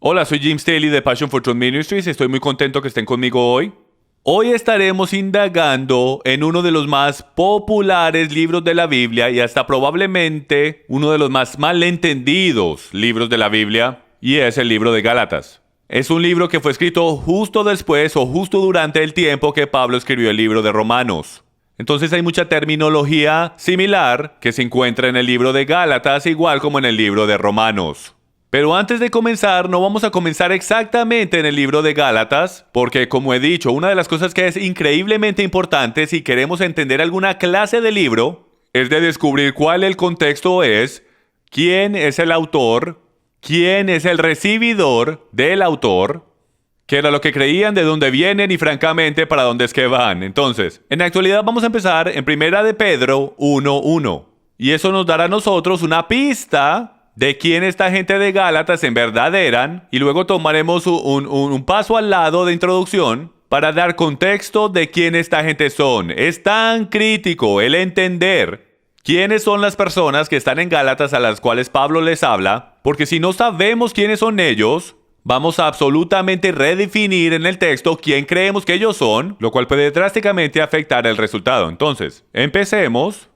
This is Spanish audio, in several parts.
Hola, soy Jim Staley de Passion for Truth Ministries. Estoy muy contento que estén conmigo hoy. Hoy estaremos indagando en uno de los más populares libros de la Biblia y hasta probablemente uno de los más malentendidos libros de la Biblia, y es el libro de Gálatas. Es un libro que fue escrito justo después o justo durante el tiempo que Pablo escribió el libro de Romanos. Entonces hay mucha terminología similar que se encuentra en el libro de Gálatas, igual como en el libro de Romanos. Pero antes de comenzar, no vamos a comenzar exactamente en el libro de Gálatas, porque como he dicho, una de las cosas que es increíblemente importante si queremos entender alguna clase de libro, es de descubrir cuál el contexto es, quién es el autor, quién es el recibidor del autor, qué era lo que creían, de dónde vienen y francamente para dónde es que van. Entonces, en la actualidad vamos a empezar en Primera de Pedro 1:1. Y eso nos dará a nosotros una pista de quién esta gente de Gálatas en verdad eran, y luego tomaremos un paso al lado de introducción para dar contexto de quién esta gente son. Es tan crítico el entender quiénes son las personas que están en Gálatas a las cuales Pablo les habla, porque si no sabemos quiénes son ellos, vamos a absolutamente redefinir en el texto quién creemos que ellos son, lo cual puede drásticamente afectar el resultado. Entonces, empecemos.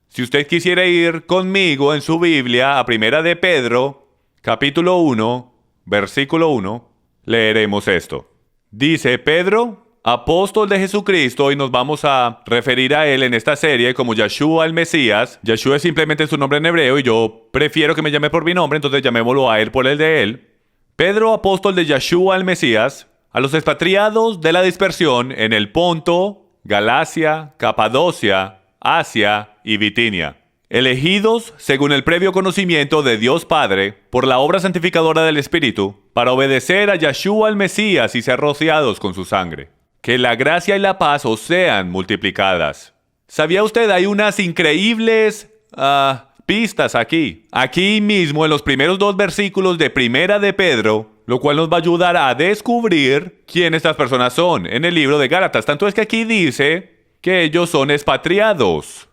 Si usted quisiera ir conmigo en su Biblia a Primera de Pedro, capítulo 1, versículo 1, leeremos esto. Dice: Pedro, apóstol de Jesucristo, y nos vamos a referir a él en esta serie como Yeshua el Mesías. Yeshua es simplemente su nombre en hebreo y yo prefiero que me llame por mi nombre, entonces llamémoslo a él por el de él. Pedro, apóstol de Yeshua el Mesías, a los expatriados de la dispersión en el Ponto, Galacia, Capadocia, Asia y Bitinia, elegidos según el previo conocimiento de Dios Padre por la obra santificadora del Espíritu, para obedecer a Yeshua el Mesías y ser rociados con su sangre. Que la gracia y la paz os sean multiplicadas. ¿Sabía usted? Hay unas increíbles pistas aquí. Aquí mismo en los primeros 2 versículos de Primera de Pedro, lo cual nos va a ayudar a descubrir quién estas personas son en el libro de Gálatas. Tanto es que aquí dice que ellos son expatriados,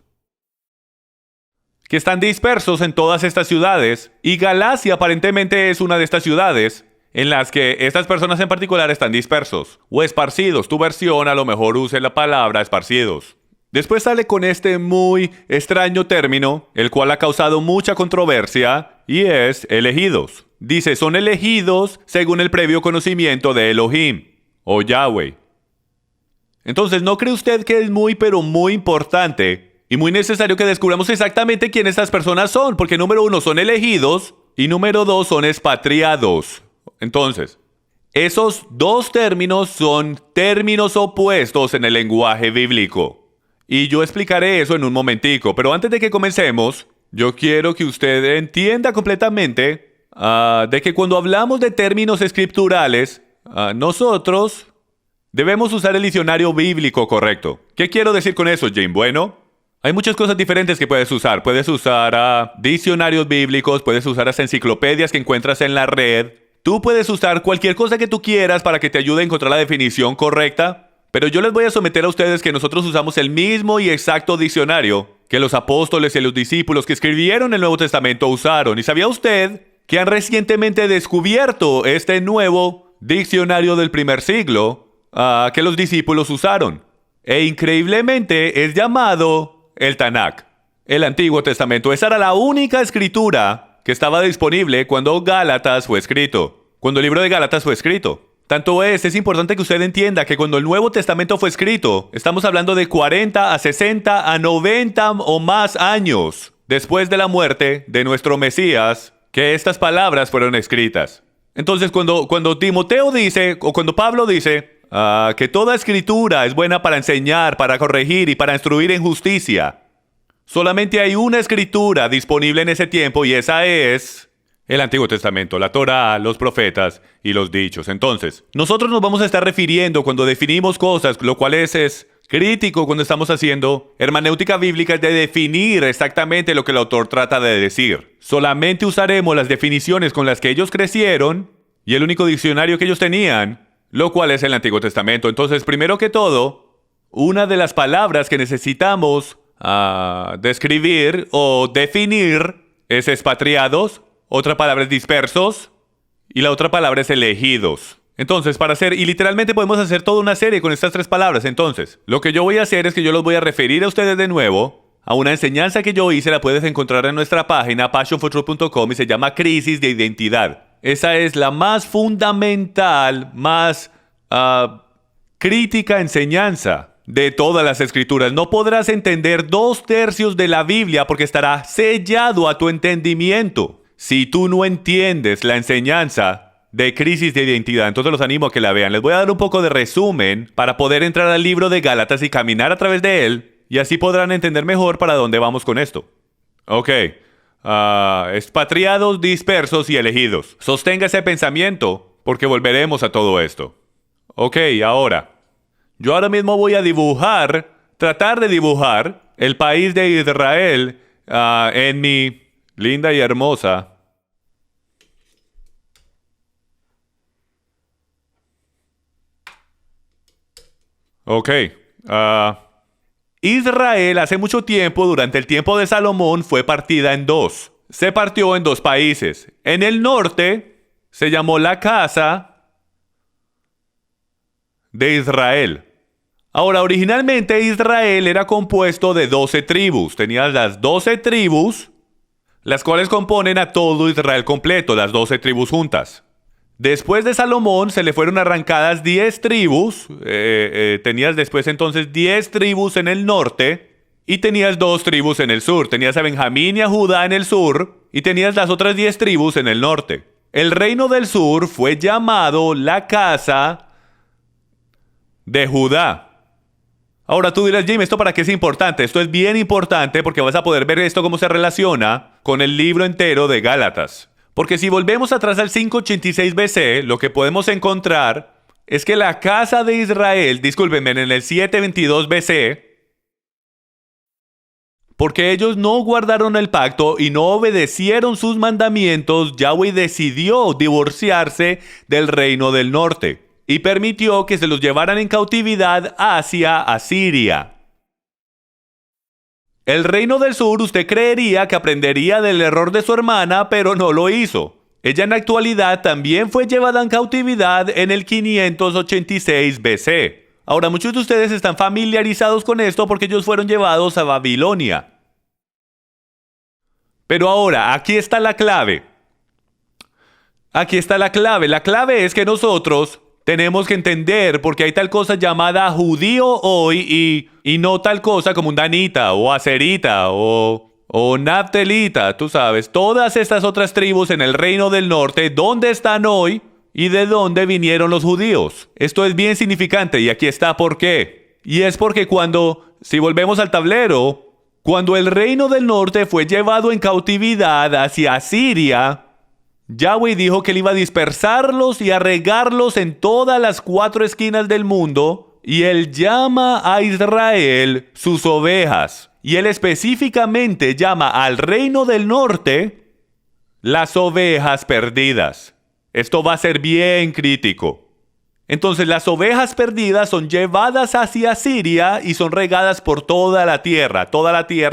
que están dispersos en todas estas ciudades, y Galacia aparentemente es una de estas ciudades en las que estas personas en particular están dispersos, o esparcidos. Tu versión a lo mejor use la palabra esparcidos. Después sale con este muy extraño término, el cual ha causado mucha controversia, y es elegidos. Dice, son elegidos según el previo conocimiento de Elohim, o Yahweh. Entonces, ¿no cree usted que es muy, pero muy importante y muy necesario que descubramos exactamente quién estas personas son? Porque número 1, son elegidos y número 2, son expatriados. Entonces, esos 2 términos son términos opuestos en el lenguaje bíblico. Y yo explicaré eso en un momentico. Pero antes de que comencemos, yo quiero que usted entienda completamente de que cuando hablamos de términos escriturales, nosotros debemos usar el diccionario bíblico correcto. ¿Qué quiero decir con eso, Jim? Bueno, hay muchas cosas diferentes que puedes usar. Puedes usar diccionarios bíblicos, puedes usar las enciclopedias que encuentras en la red. Tú puedes usar cualquier cosa que tú quieras para que te ayude a encontrar la definición correcta. Pero yo les voy a someter a ustedes que nosotros usamos el mismo y exacto diccionario que los apóstoles y los discípulos que escribieron el Nuevo Testamento usaron. ¿Y sabía usted que han recientemente descubierto este nuevo diccionario del primer siglo que los discípulos usaron? E increíblemente es llamado el Tanakh, el Antiguo Testamento. Esa era la única escritura que estaba disponible cuando Gálatas fue escrito, cuando el libro de Gálatas fue escrito. Tanto es importante que usted entienda que cuando el Nuevo Testamento fue escrito, estamos hablando de 40 a 60 a 90 o más años después de la muerte de nuestro Mesías, que estas palabras fueron escritas. Entonces, cuando Timoteo dice, o cuando Pablo dice, que toda escritura es buena para enseñar, para corregir y para instruir en justicia, solamente hay una escritura disponible en ese tiempo, y esa es el Antiguo Testamento, la Torá, los profetas y los dichos. Entonces, nosotros nos vamos a estar refiriendo cuando definimos cosas, lo cual es crítico cuando estamos haciendo hermenéutica bíblica, de definir exactamente lo que el autor trata de decir. Solamente usaremos las definiciones con las que ellos crecieron y el único diccionario que ellos tenían, lo cual es el Antiguo Testamento. Entonces, primero que todo, una de las palabras que necesitamos describir o definir es expatriados. Otra palabra es dispersos. y la otra palabra es elegidos. Entonces, y literalmente podemos hacer toda una serie con estas tres palabras. Entonces, lo que yo voy a hacer es que yo los voy a referir a ustedes de nuevo a una enseñanza que yo hice, la puedes encontrar en nuestra página passionfortruth.com y se llama Crisis de Identidad. Esa es la más fundamental, más crítica enseñanza de todas las escrituras. No podrás entender 2/3 de la Biblia porque estará sellado a tu entendimiento si tú no entiendes la enseñanza de Crisis de Identidad. Entonces los animo a que la vean. Les voy a dar un poco de resumen para poder entrar al libro de Gálatas y caminar a través de él, y así podrán entender mejor para dónde vamos con esto. Ok. Expatriados, dispersos y elegidos. Sostenga ese pensamiento porque volveremos a todo esto. Ok, yo ahora mismo voy a tratar de dibujar el país de Israel en mi linda y hermosa Israel hace mucho tiempo, durante el tiempo de Salomón, fue partida en dos. Se partió en dos países. En el norte se llamó la casa de Israel. Ahora, originalmente Israel era compuesto de 12 tribus. Tenías las 12 tribus, las cuales componen a todo Israel completo, las 12 tribus juntas. Después de Salomón se le fueron arrancadas 10 tribus. Tenías después entonces 10 tribus en el norte y tenías 2 tribus en el sur. Tenías a Benjamín y a Judá en el sur y tenías las otras 10 tribus en el norte. El reino del sur fue llamado la casa de Judá. Ahora tú dirás, Jim, ¿esto para qué es importante? Esto es bien importante porque vas a poder ver esto cómo se relaciona con el libro entero de Gálatas. Porque si volvemos atrás al 586 BC, lo que podemos encontrar es que la casa de Israel, discúlpenme, en el 722 BC, porque ellos no guardaron el pacto y no obedecieron sus mandamientos, Yahweh decidió divorciarse del reino del norte y permitió que se los llevaran en cautividad hacia Asiria. El reino del sur, usted creería que aprendería del error de su hermana, pero no lo hizo. Ella en la actualidad también fue llevada en cautividad en el 586 BC. Ahora, muchos de ustedes están familiarizados con esto porque ellos fueron llevados a Babilonia. Pero ahora, aquí está la clave. Aquí está la clave. La clave es que nosotros tenemos que entender porque hay tal cosa llamada judío hoy y no tal cosa como un danita o aserita o naftelita, tú sabes. Todas estas otras tribus en el reino del norte, ¿dónde están hoy y de dónde vinieron los judíos? Esto es bien significante y aquí está por qué. Y es porque si volvemos al tablero, cuando el reino del norte fue llevado en cautividad hacia Asiria, Yahweh dijo que él iba a dispersarlos y a regarlos en todas las 4 esquinas del mundo, y él llama a Israel sus ovejas. Y él específicamente llama al reino del norte las ovejas perdidas. Esto va a ser bien crítico. Entonces las ovejas perdidas son llevadas hacia Siria y son regadas por toda la tierra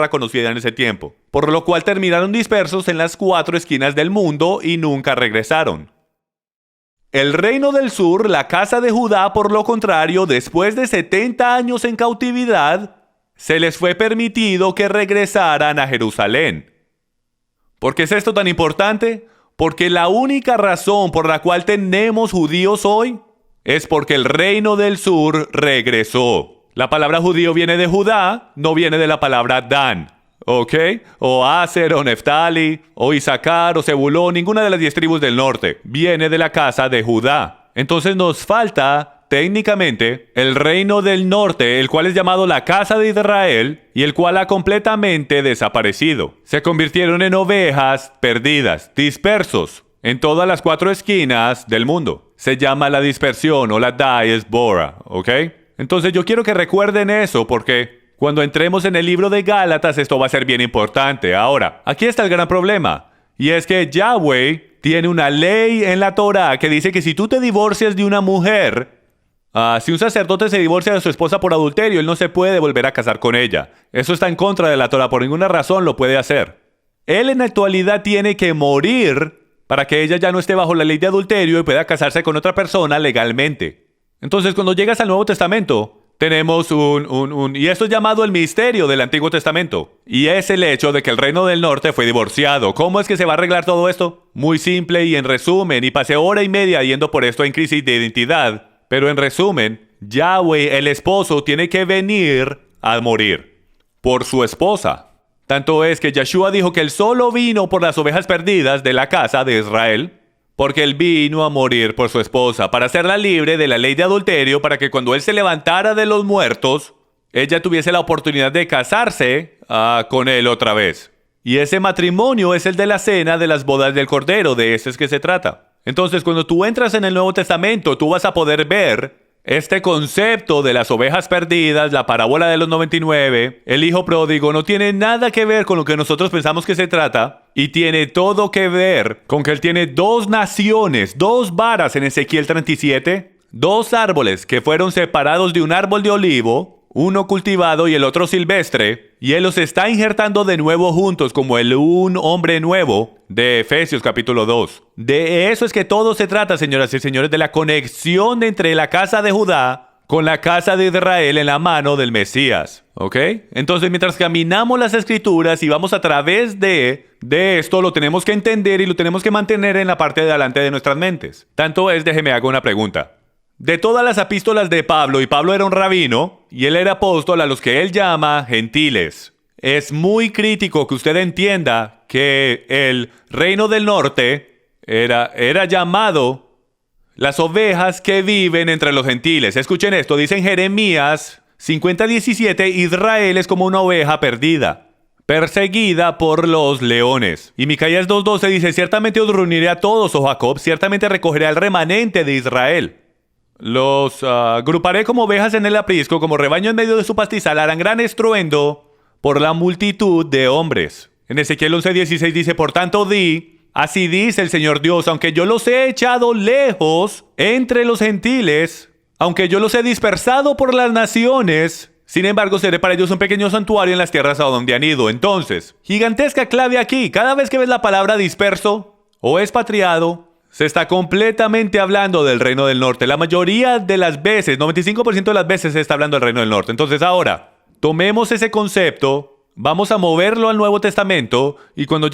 conocida en ese tiempo, por lo cual terminaron dispersos en las 4 esquinas del mundo y nunca regresaron. El reino del sur, la casa de Judá, por lo contrario, después de 70 años en cautividad, se les fue permitido que regresaran a Jerusalén. ¿Por qué es esto tan importante? Porque la única razón por la cual tenemos judíos hoy es porque el reino del sur regresó. La palabra judío viene de Judá, no viene de la palabra Dan, ¿ok? O Aser, o Neftali, o Isaacar, o Zebulón, ninguna de las 10 tribus del norte. Viene de la casa de Judá. Entonces nos falta, técnicamente, el reino del norte, el cual es llamado la casa de Israel, y el cual ha completamente desaparecido. Se convirtieron en ovejas perdidas, dispersos en todas las 4 esquinas del mundo. Se llama la dispersión o la diáspora, ¿ok? Entonces yo quiero que recuerden eso porque cuando entremos en el libro de Gálatas esto va a ser bien importante. Ahora, aquí está el gran problema. Y es que Yahweh tiene una ley en la Torah que dice que si tú te divorcias de una mujer, si un sacerdote se divorcia de su esposa por adulterio, él no se puede volver a casar con ella. Eso está en contra de la Torah. Por ninguna razón lo puede hacer. Él en la actualidad tiene que morir para que ella ya no esté bajo la ley de adulterio y pueda casarse con otra persona legalmente. Entonces, cuando llegas al Nuevo Testamento, tenemos y esto es llamado el misterio del Antiguo Testamento. Y es el hecho de que el reino del norte fue divorciado. ¿Cómo es que se va a arreglar todo esto? Muy simple y en resumen, y pasé hora y media yendo por esto en crisis de identidad. Pero en resumen, Yahweh, el esposo, tiene que venir a morir por su esposa. Tanto es que Yeshua dijo que él solo vino por las ovejas perdidas de la casa de Israel, porque él vino a morir por su esposa, para hacerla libre de la ley de adulterio, para que cuando él se levantara de los muertos, ella tuviese la oportunidad de casarse con él otra vez. Y ese matrimonio es el de la cena de las bodas del Cordero, de ese es que se trata. Entonces, cuando tú entras en el Nuevo Testamento, tú vas a poder ver este concepto de las ovejas perdidas, la parábola de los 99, el hijo pródigo, no tiene nada que ver con lo que nosotros pensamos que se trata, y tiene todo que ver con que él tiene dos naciones, dos varas en Ezequiel 37, dos árboles que fueron separados de un árbol de olivo, uno cultivado y el otro silvestre, y él los está injertando de nuevo juntos como un hombre nuevo de Efesios capítulo 2. De eso es que todo se trata, señoras y señores, de la conexión entre la casa de Judá con la casa de Israel en la mano del Mesías. ¿Ok? Entonces, mientras caminamos las Escrituras y vamos a través de esto, lo tenemos que entender y lo tenemos que mantener en la parte de adelante de nuestras mentes. Tanto es, déjeme hago una pregunta. De todas las epístolas de Pablo, y Pablo era un rabino, y él era apóstol a los que él llama gentiles, es muy crítico que usted entienda que el reino del norte era llamado las ovejas que viven entre los gentiles. Escuchen esto, dice en Jeremías 50:17, Israel es como una oveja perdida, perseguida por los leones. Y Micaías 2:12 dice, ciertamente os reuniré a todos, oh Jacob, ciertamente recogeré al remanente de Israel. Los agruparé como ovejas en el aprisco, como rebaño en medio de su pastizal, harán gran estruendo por la multitud de hombres. En Ezequiel 11:16 dice, por tanto así dice el Señor Dios, aunque yo los he echado lejos entre los gentiles, aunque yo los he dispersado por las naciones, sin embargo seré para ellos un pequeño santuario en las tierras a donde han ido. Entonces, gigantesca clave aquí, cada vez que ves la palabra disperso o expatriado, se está completamente hablando del reino del norte. La mayoría de las veces, 95% de las veces se está hablando del reino del norte. Entonces ahora, tomemos ese concepto, vamos a moverlo al Nuevo Testamento y cuando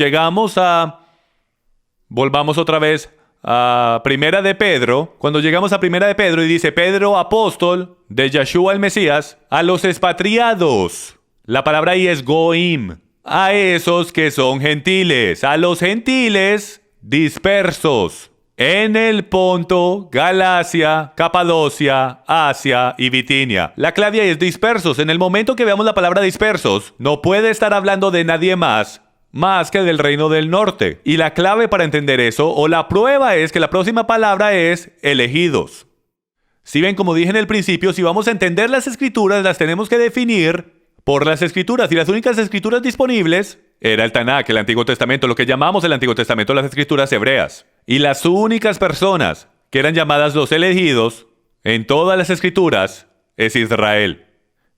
volvamos otra vez a Primera de Pedro, cuando llegamos a Primera de Pedro y dice Pedro, apóstol de Yeshua el Mesías, a los expatriados. La palabra ahí es goim, a esos que son gentiles, a los gentiles dispersos en el Ponto, Galacia, Capadocia, Asia y Bitinia. La clave es dispersos. En el momento que veamos la palabra dispersos, no puede estar hablando de nadie más que del reino del norte. Y la clave para entender eso, o la prueba es que la próxima palabra es elegidos. Si ven, como dije en el principio, si vamos a entender las escrituras, las tenemos que definir por las escrituras. Y las únicas escrituras disponibles era el Tanakh, el Antiguo Testamento, lo que llamamos el Antiguo Testamento, las escrituras hebreas. Y las únicas personas que eran llamadas los elegidos en todas las escrituras es Israel.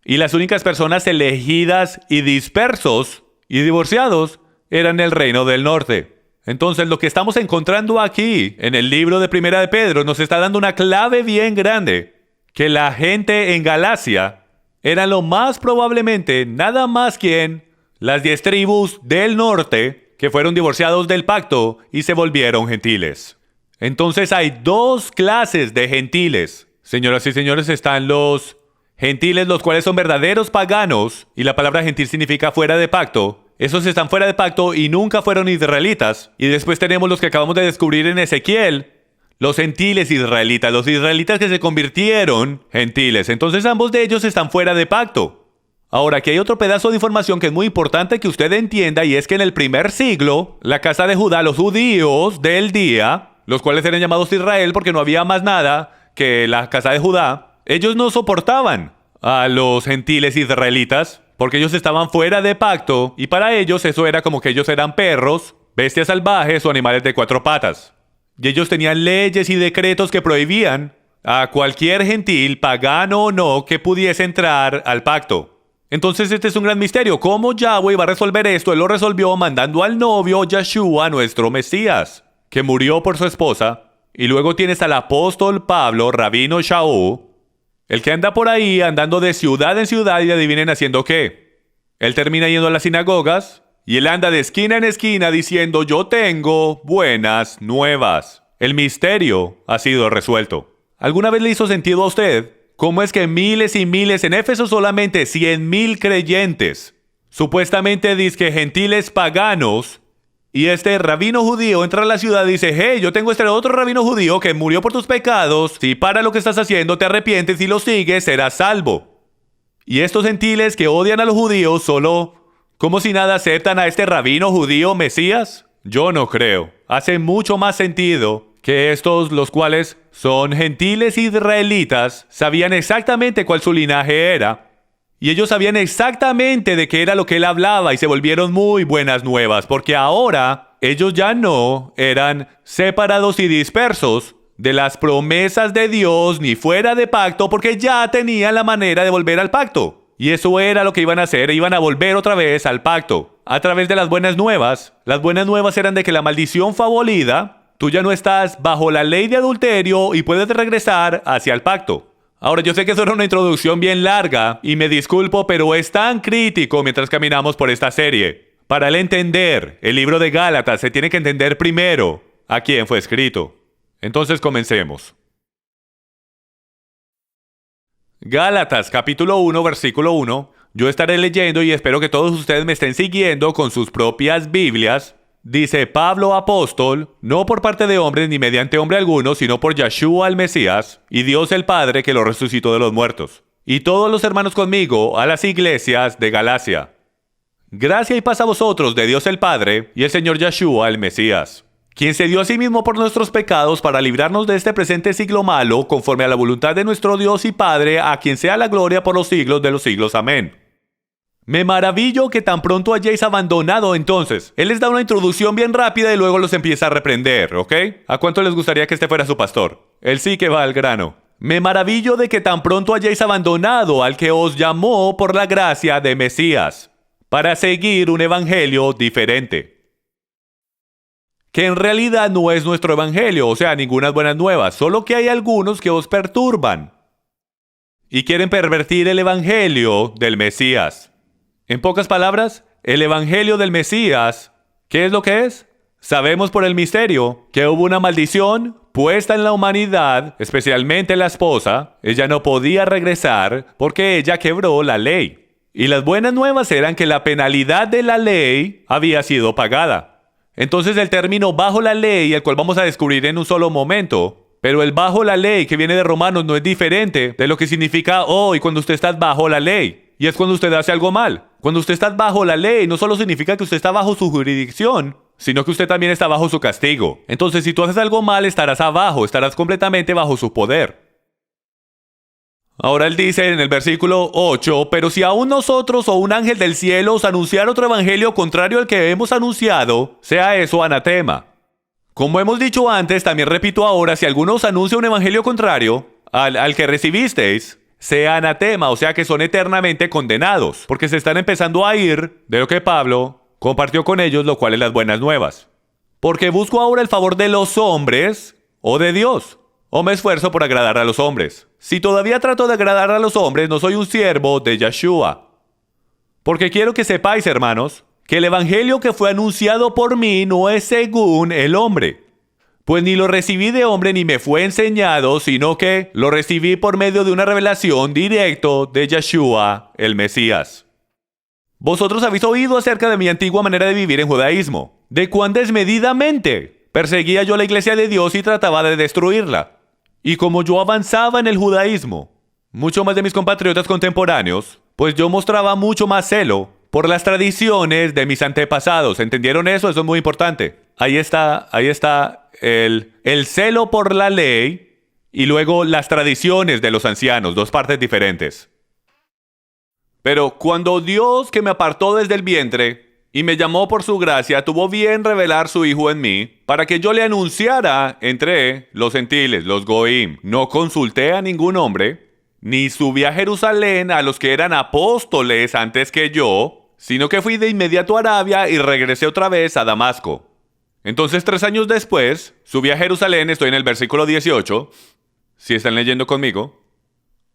Y las únicas personas elegidas y dispersos y divorciados eran el reino del norte. Entonces, lo que estamos encontrando aquí en el libro de Primera de Pedro nos está dando una clave bien grande, que la gente en Galacia eran lo más probablemente nada más que las 10 tribus del norte que fueron divorciados del pacto y se volvieron gentiles. Entonces hay dos clases de gentiles. Señoras y señores, están los gentiles, los cuales son verdaderos paganos, y la palabra gentil significa fuera de pacto. Esos están fuera de pacto y nunca fueron israelitas. Y después tenemos los que acabamos de descubrir en Ezequiel, los gentiles israelitas, los israelitas que se convirtieron gentiles. Entonces ambos de ellos están fuera de pacto. Ahora, aquí hay otro pedazo de información que es muy importante que usted entienda, y es que en el primer siglo, la casa de Judá, los judíos del día, los cuales eran llamados Israel porque no había más nada que la casa de Judá, ellos no soportaban a los gentiles israelitas porque ellos estaban fuera de pacto, y para ellos eso era como que ellos eran perros, bestias salvajes o animales de 4 patas. Y ellos tenían leyes y decretos que prohibían a cualquier gentil, pagano o no, que pudiese entrar al pacto. Entonces este es un gran misterio. ¿Cómo Yahweh va a resolver esto? Él lo resolvió mandando al novio Yeshua, nuestro Mesías. que murió por su esposa. Y luego tienes al apóstol Pablo, Rabino Shaul, el que anda por ahí andando de ciudad en ciudad y adivinen haciendo qué. Él termina yendo a las sinagogas y él anda de esquina en esquina diciendo: yo tengo buenas nuevas. El misterio ha sido resuelto. ¿Alguna vez le hizo sentido a usted cómo es que miles y miles, en Éfeso solamente 100,000 creyentes, supuestamente dizque gentiles paganos, y este rabino judío entra a la ciudad y dice: hey, yo tengo este otro rabino judío que murió por tus pecados, si para lo que estás haciendo, te arrepientes y lo sigues, serás salvo? Y estos gentiles que odian a los judíos solo como si nada aceptan a este rabino judío Mesías. Yo no creo. Hace mucho más sentido que estos, los cuales son gentiles israelitas, sabían exactamente cuál su linaje era. Y ellos sabían exactamente de qué era lo que él hablaba y se volvieron muy buenas nuevas, porque ahora ellos ya no eran separados y dispersos de las promesas de Dios ni fuera de pacto, porque ya tenían la manera de volver al pacto. Y eso era lo que iban a hacer, iban a volver otra vez al pacto, a través de las buenas nuevas. Las buenas nuevas eran de que la maldición fue abolida, tú ya no estás bajo la ley de adulterio y puedes regresar hacia el pacto. Ahora, yo sé que eso era una introducción bien larga y me disculpo, pero es tan crítico mientras caminamos por esta serie. Para el entender el libro de Gálatas se tiene que entender primero a quién fue escrito. Entonces comencemos. Gálatas capítulo 1 versículo 1. Yo estaré leyendo y espero que todos ustedes me estén siguiendo con sus propias Biblias. Dice: Pablo apóstol, no por parte de hombres ni mediante hombre alguno, sino por Yeshua el Mesías, y Dios el Padre que lo resucitó de los muertos. Y todos los hermanos conmigo a las iglesias de Galacia. Gracia y paz a vosotros de Dios el Padre y el Señor Yeshua el Mesías, quien se dio a sí mismo por nuestros pecados para librarnos de este presente siglo malo, conforme a la voluntad de nuestro Dios y Padre, a quien sea la gloria por los siglos de los siglos. Amén. Me maravillo que tan pronto hayáis abandonado. Entonces, él les da una introducción bien rápida y luego los empieza a reprender, ¿ok? ¿A cuánto les gustaría que este fuera su pastor? Él sí que va al grano. Me maravillo de que tan pronto hayáis abandonado al que os llamó por la gracia de Mesías, para seguir un evangelio diferente. Que en realidad no es nuestro evangelio, o sea, ninguna buenas nuevas, solo que hay algunos que os perturban y quieren pervertir el evangelio del Mesías. En pocas palabras, el evangelio del Mesías, ¿qué es lo que es? Sabemos por el misterio que hubo una maldición puesta en la humanidad, especialmente la esposa. Ella no podía regresar porque ella quebró la ley. Y las buenas nuevas eran que la penalidad de la ley había sido pagada. Entonces el término bajo la ley, el cual vamos a descubrir en un solo momento, pero el bajo la ley que viene de Romanos no es diferente de lo que significa hoy cuando usted está bajo la ley. Y es cuando usted hace algo mal. Cuando usted está bajo la ley, no solo significa que usted está bajo su jurisdicción, sino que usted también está bajo su castigo. Entonces, si tú haces algo mal, estarás abajo, estarás completamente bajo su poder. Ahora él dice en el versículo 8, pero si aún nosotros o un ángel del cielo os anunciar otro evangelio contrario al que hemos anunciado, sea eso anatema. Como hemos dicho antes, también repito ahora, si alguno os anuncia un evangelio contrario al que recibisteis, sea anatema, o sea que son eternamente condenados, porque se están empezando a ir de lo que Pablo compartió con ellos, lo cual es las buenas nuevas. Porque busco ahora el favor de los hombres o de Dios, o me esfuerzo por agradar a los hombres. Si todavía trato de agradar a los hombres, no soy un siervo de Yeshua. Porque quiero que sepáis, hermanos, que el evangelio que fue anunciado por mí no es según el hombre. Pues ni lo recibí de hombre ni me fue enseñado, sino que lo recibí por medio de una revelación directo de Yeshua, el Mesías. Vosotros habéis oído acerca de mi antigua manera de vivir en judaísmo, de cuán desmedidamente perseguía yo la iglesia de Dios y trataba de destruirla. Y como yo avanzaba en el judaísmo, mucho más de mis compatriotas contemporáneos, pues yo mostraba mucho más celo por las tradiciones de mis antepasados. ¿Entendieron eso? Eso es muy importante. Ahí está el celo por la ley y luego las tradiciones de los ancianos, dos partes diferentes. Pero cuando Dios, que me apartó desde el vientre y me llamó por su gracia, tuvo bien revelar su Hijo en mí, para que yo le anunciara entre los gentiles, los goim, no consulté a ningún hombre, ni subí a Jerusalén a los que eran apóstoles antes que yo, sino que fui de inmediato a Arabia y regresé otra vez a Damasco. Entonces 3 años después, subí a Jerusalén, estoy en el versículo 18, si están leyendo conmigo,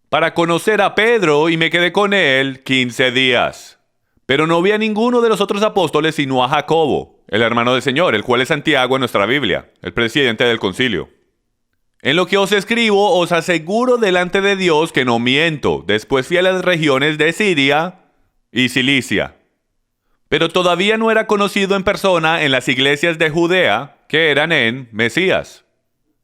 para conocer a Pedro y me quedé con él 15 días. Pero no vi a ninguno de los otros apóstoles sino a Jacobo, el hermano del Señor, el cual es Santiago en nuestra Biblia, el presidente del concilio. En lo que os escribo, os aseguro delante de Dios que no miento. Después fui a las regiones de Siria y Cilicia. Pero todavía no era conocido en persona en las iglesias de Judea, que eran en Mesías,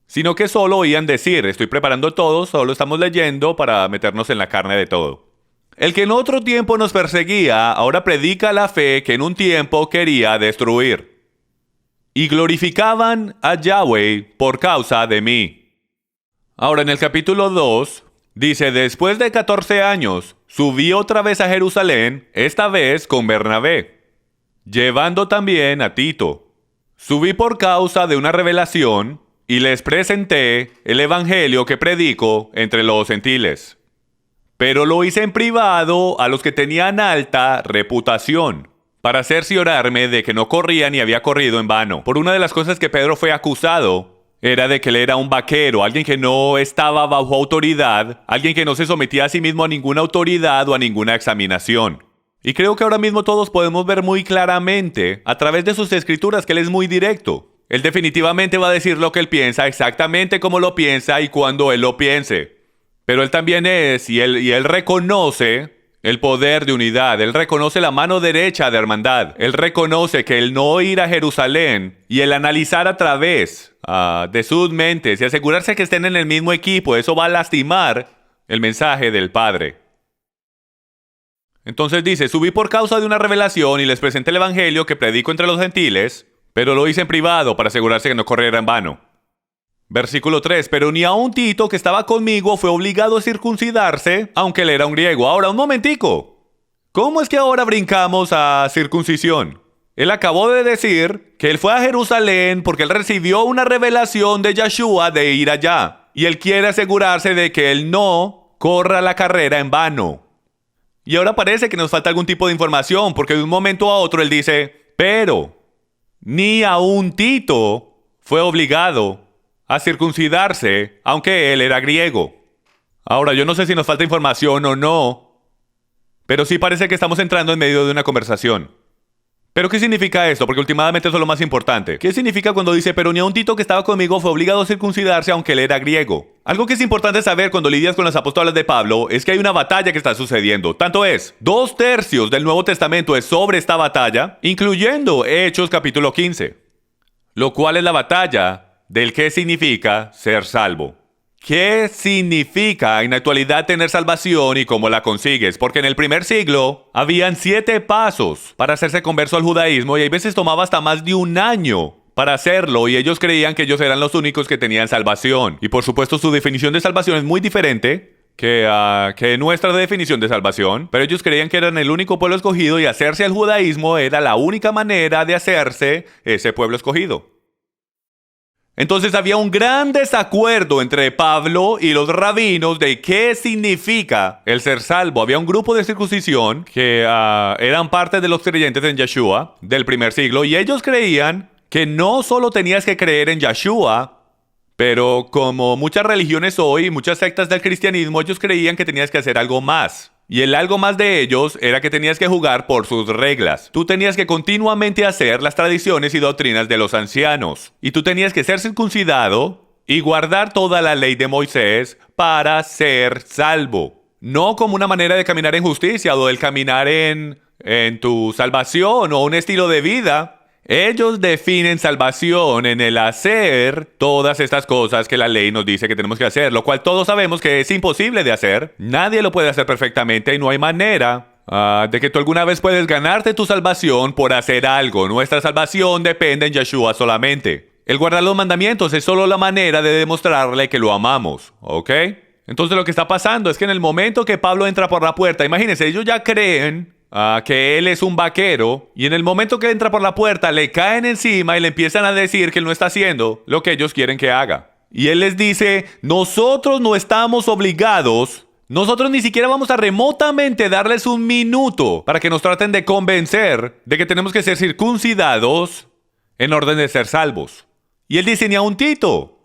sino que solo oían decir, estoy preparando todo, solo estamos leyendo para meternos en la carne de todo. El que en otro tiempo nos perseguía, ahora predica la fe que en un tiempo quería destruir. Y glorificaban a Yahweh por causa de mí. Ahora en el capítulo 2, dice, después de 14 años, subí otra vez a Jerusalén, esta vez con Bernabé, llevando también a Tito. Subí por causa de una revelación y les presenté el evangelio que predico entre los gentiles. Pero lo hice en privado a los que tenían alta reputación, para cerciorarme de que no corría ni había corrido en vano. Por una de las cosas que Pedro fue acusado era de que él era un vaquero, alguien que no estaba bajo autoridad, alguien que no se sometía a sí mismo a ninguna autoridad o a ninguna examinación. Y creo que ahora mismo todos podemos ver muy claramente a través de sus escrituras que él es muy directo. Él definitivamente va a decir lo que él piensa, exactamente como lo piensa y cuando él lo piense. Pero él también es, y él reconoce el poder de unidad, él reconoce la mano derecha de hermandad, él reconoce que el no ir a Jerusalén y el analizar a través de sus mentes y asegurarse que estén en el mismo equipo, eso va a lastimar el mensaje del Padre. Entonces dice, subí por causa de una revelación y les presenté el evangelio que predico entre los gentiles, pero lo hice en privado para asegurarse que no corriera en vano. Versículo 3, pero ni aun Tito que estaba conmigo fue obligado a circuncidarse, aunque él era un griego. Ahora, un momentico. ¿Cómo es que ahora brincamos a circuncisión? Él acabó de decir que él fue a Jerusalén porque él recibió una revelación de Yeshua de ir allá. Y él quiere asegurarse de que él no corra la carrera en vano. Y ahora parece que nos falta algún tipo de información, porque de un momento a otro él dice, pero ni aun Tito fue obligado a circuncidarse, aunque él era griego. Ahora, yo no sé si nos falta información o no, pero sí parece que estamos entrando en medio de una conversación. ¿Pero qué significa esto? Porque últimamente eso es lo más importante. ¿Qué significa cuando dice, pero ni aun Tito que estaba conmigo fue obligado a circuncidarse aunque él era griego? Algo que es importante saber cuando lidias con los apóstoles de Pablo es que hay una batalla que está sucediendo. Tanto es, 2/3 del Nuevo Testamento es sobre esta batalla, incluyendo Hechos capítulo 15. Lo cual es la batalla del qué significa ser salvo. ¿Qué significa en la actualidad tener salvación y cómo la consigues? Porque en el primer siglo habían 7 pasos para hacerse converso al judaísmo y a veces tomaba hasta más de un año para hacerlo y ellos creían que ellos eran los únicos que tenían salvación. Y por supuesto su definición de salvación es muy diferente que nuestra definición de salvación, pero ellos creían que eran el único pueblo escogido y hacerse al judaísmo era la única manera de hacerse ese pueblo escogido. Entonces había un gran desacuerdo entre Pablo y los rabinos de qué significa el ser salvo. Había un grupo de circuncisión que eran parte de los creyentes en Yeshua del primer siglo y ellos creían que no solo tenías que creer en Yeshua, pero como muchas religiones hoy, muchas sectas del cristianismo, ellos creían que tenías que hacer algo más. Y el algo más de ellos era que tenías que jugar por sus reglas. Tú tenías que continuamente hacer las tradiciones y doctrinas de los ancianos. Y tú tenías que ser circuncidado y guardar toda la ley de Moisés para ser salvo. No como una manera de caminar en justicia o del caminar en tu salvación o un estilo de vida. Ellos definen salvación en el hacer todas estas cosas que la ley nos dice que tenemos que hacer, lo cual todos sabemos que es imposible de hacer. Nadie lo puede hacer perfectamente y no hay manera de que tú alguna vez puedes ganarte tu salvación por hacer algo. Nuestra salvación depende en Yeshua solamente. El guardar los mandamientos es solo la manera de demostrarle que lo amamos, ¿ok? Entonces lo que está pasando es que en el momento que Pablo entra por la puerta, imagínense, ellos ya creen que él es un vaquero y en el momento que entra por la puerta le caen encima y le empiezan a decir que él no está haciendo lo que ellos quieren que haga. Y él les dice, nosotros no estamos obligados, nosotros ni siquiera vamos a remotamente darles un minuto para que nos traten de convencer de que tenemos que ser circuncidados en orden de ser salvos. Y él dice, ni aun Tito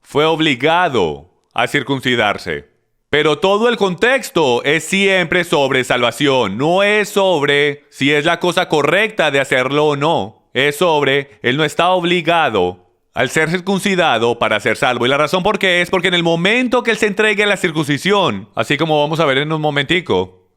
fue obligado a circuncidarse. Pero todo el contexto es siempre sobre salvación. No es sobre si es la cosa correcta de hacerlo o no. Es sobre, él no está obligado al ser circuncidado para ser salvo. Y la razón por qué es porque en el momento que él se entregue a la circuncisión, así como vamos a ver en un momentico,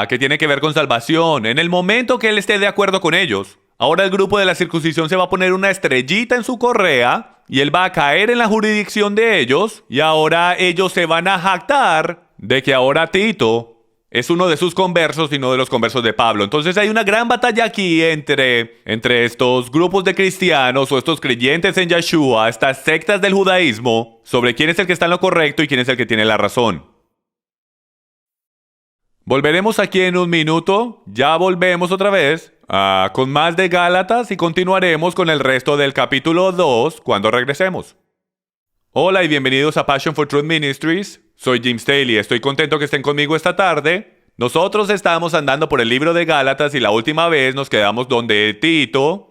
que tiene que ver con salvación, en el momento que él esté de acuerdo con ellos, ahora el grupo de la circuncisión se va a poner una estrellita en su correa y él va a caer en la jurisdicción de ellos y ahora ellos se van a jactar de que ahora Tito es uno de sus conversos y no de los conversos de Pablo. Entonces hay una gran batalla aquí entre estos grupos de cristianos o estos creyentes en Yeshua, estas sectas del judaísmo, sobre quién es el que está en lo correcto y quién es el que tiene la razón. Volveremos aquí en un minuto, ya volvemos otra vez con más de Gálatas y continuaremos con el resto del capítulo 2 cuando regresemos. Hola y bienvenidos a Passion for Truth Ministries. Soy Jim Staley, estoy contento que estén conmigo esta tarde. Nosotros estamos andando por el libro de Gálatas y la última vez nos quedamos donde Tito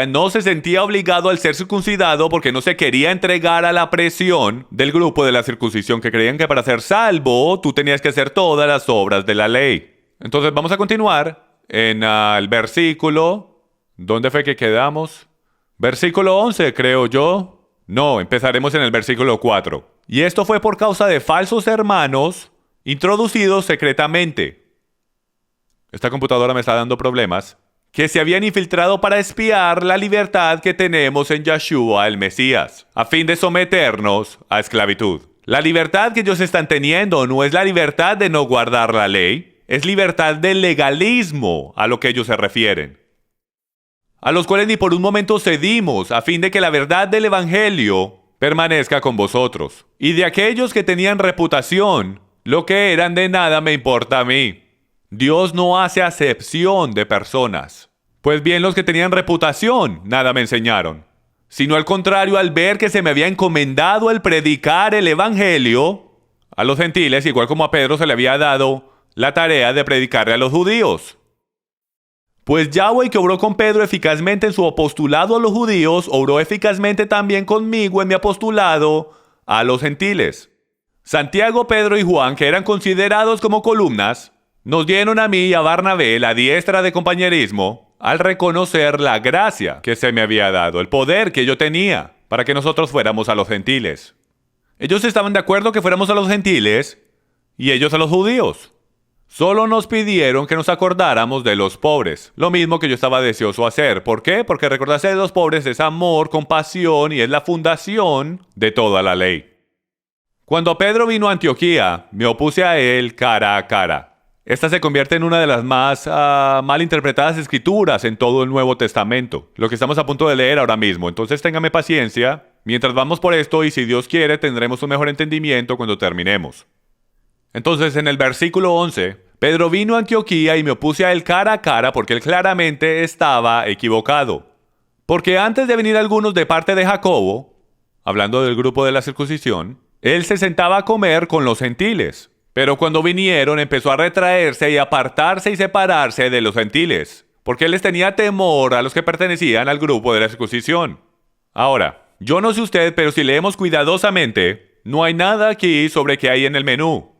no se sentía obligado al ser circuncidado porque no se quería entregar a la presión del grupo de la circuncisión que creían que para ser salvo tú tenías que hacer todas las obras de la ley. Entonces vamos a continuar en el versículo. ¿Dónde fue que quedamos? Versículo 11, creo yo. No, empezaremos en el versículo 4. Y esto fue por causa de falsos hermanos introducidos secretamente. Esta computadora me está dando problemas. Que se habían infiltrado para espiar la libertad que tenemos en Yeshua el Mesías, a fin de someternos a esclavitud. La libertad que ellos están teniendo no es la libertad de no guardar la ley, es libertad del legalismo a lo que ellos se refieren, a los cuales ni por un momento cedimos, a fin de que la verdad del Evangelio permanezca con vosotros. Y de aquellos que tenían reputación, lo que eran de nada me importa a mí. Dios no hace acepción de personas. Pues bien, los que tenían reputación, nada me enseñaron, sino al contrario, al ver que se me había encomendado el predicar el Evangelio a los gentiles, igual como a Pedro se le había dado la tarea de predicarle a los judíos. Pues Yahweh, que obró con Pedro eficazmente en su apostolado a los judíos, obró eficazmente también conmigo en mi apostolado a los gentiles. Santiago, Pedro y Juan, que eran considerados como columnas, nos dieron a mí y a Barnabé la diestra de compañerismo al reconocer la gracia que se me había dado, el poder que yo tenía para que nosotros fuéramos a los gentiles. Ellos estaban de acuerdo que fuéramos a los gentiles y ellos a los judíos. Solo nos pidieron que nos acordáramos de los pobres, lo mismo que yo estaba deseoso hacer. ¿Por qué? Porque recordarse de los pobres es amor, compasión y es la fundación de toda la ley. Cuando Pedro vino a Antioquía, me opuse a él cara a cara. Esta se convierte en una de las más mal interpretadas escrituras en todo el Nuevo Testamento, lo que estamos a punto de leer ahora mismo. Entonces téngame paciencia mientras vamos por esto y si Dios quiere tendremos un mejor entendimiento cuando terminemos. Entonces en el versículo 11, Pedro vino a Antioquía y me opuse a él cara a cara porque él claramente estaba equivocado. Porque antes de venir algunos de parte de Jacobo, hablando del grupo de la circuncisión, él se sentaba a comer con los gentiles. Pero cuando vinieron empezó a retraerse y apartarse y separarse de los gentiles, porque él les tenía temor a los que pertenecían al grupo de la circuncisión. Ahora, yo no sé usted, pero si leemos cuidadosamente, no hay nada aquí sobre qué hay en el menú.